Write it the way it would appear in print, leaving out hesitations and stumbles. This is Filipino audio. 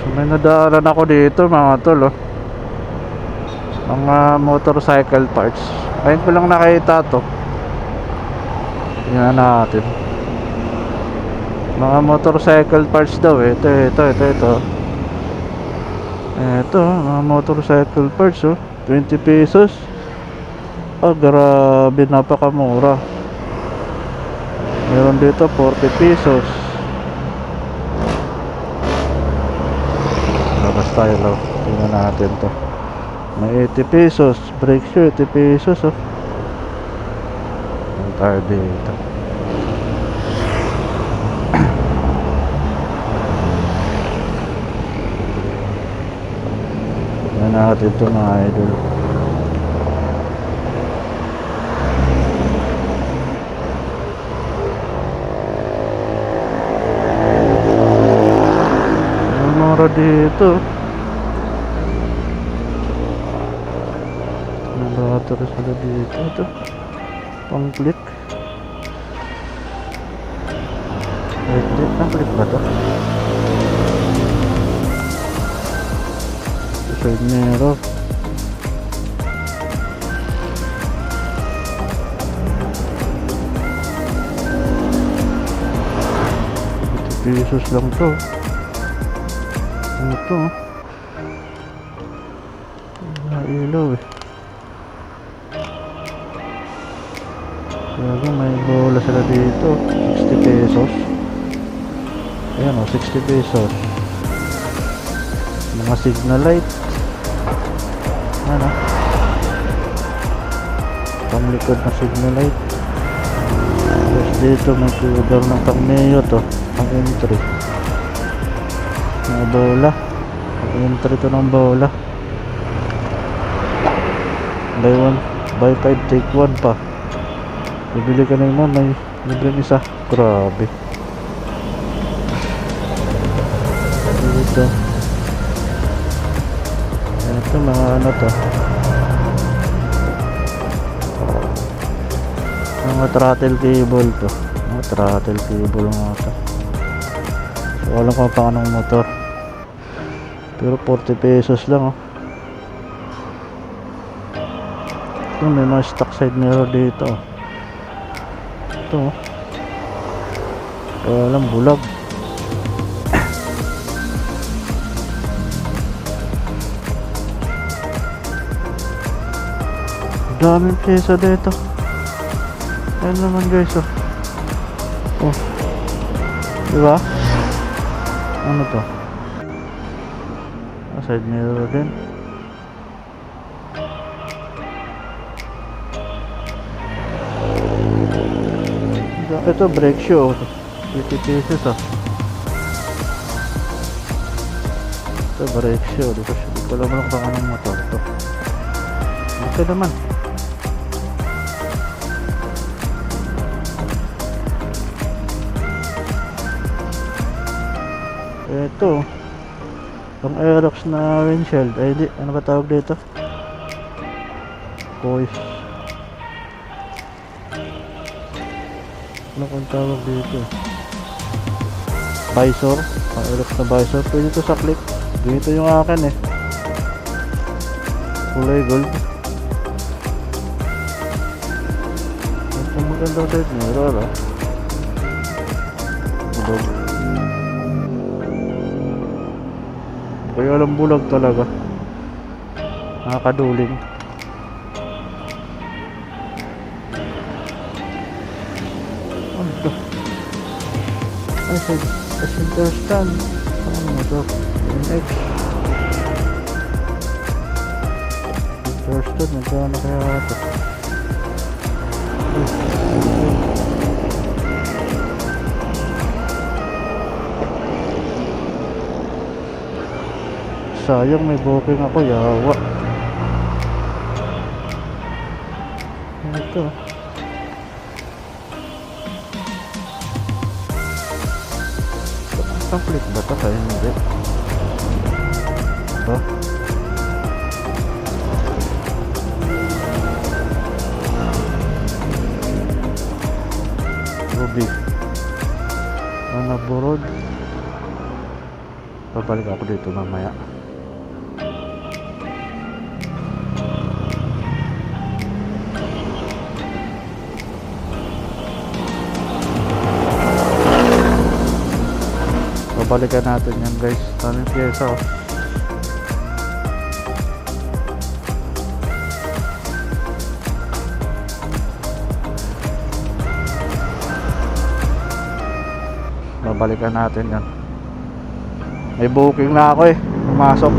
So may nadaanan ako dito mga tol, oh. Mga motorcycle parts. Ngayon ko lang nakita to. Tingnan natin. Mga motorcycle parts daw eh. Ito. Ito, mga motorcycle parts, oh. 20 pesos. Ah, grabe, napakamura. Meron dito 40 pesos. Labas tayo lang. Tingnan natin to. May 80 pesos. Brake shoe, 80 pesos, oh. Ang tayo dito. Tingnan natin to mga idol. Ang mura dito. Battery sila dito. Ito pang click. Pang click ba to? Side mirror. Pesos lang to. Ito ilaw eh. Kaya may bola sila dito. 60 pesos. Ayan o, 60 pesos. Mga signal light. Ano? Panglikod na signal light. Tapos dito may cover ng pang-mayo to. Pang-entry. Mga bola. Pang-entry to ng bola. Buy 5 take 1 pa. Bibili ka na yun, may libreng isa. Grabe. Dito. Ito mga ano to. Mga throttle cable to. Mga throttle cable nga to. So alam ko pa anong motor. Pero 40 pesos lang, oh. Ito may mga stock side mirror dito, oh. Ito alam bulag. Daming pyesa dito. Ayan naman guys, oh. Oh, diba? Ano to? Side mirror din. Ito brake shoe, 80 pesos, ah. Ito brake shoe, di ko alam kung anong motor ito. Ito naman. Ito pang Aerox na windshield. Ay di, ano ba tawag dito? Coils. Ano kung tawag dito? Visor. Pang Aerox na visor. Pwede ito sa click. Dito yung akin eh. Kulay gold. Ito maganda side mirror, ah. Bulag. Kaya alam bulag talaga. Nakakaduling. Ano ito? Ay, sa center stand. Ano mo ito? NX. Center stand. Nagkano kaya ito? Sayang may booking ako, yawa. Ito. Complete ba ito? Kaya hindi. Ito. Ruby. Anaburod. Babalik ako dito mamaya. Babalikan natin yan guys. Ano yung pyesa oh. Babalikan natin yan. May booking na ako eh. Pumasok.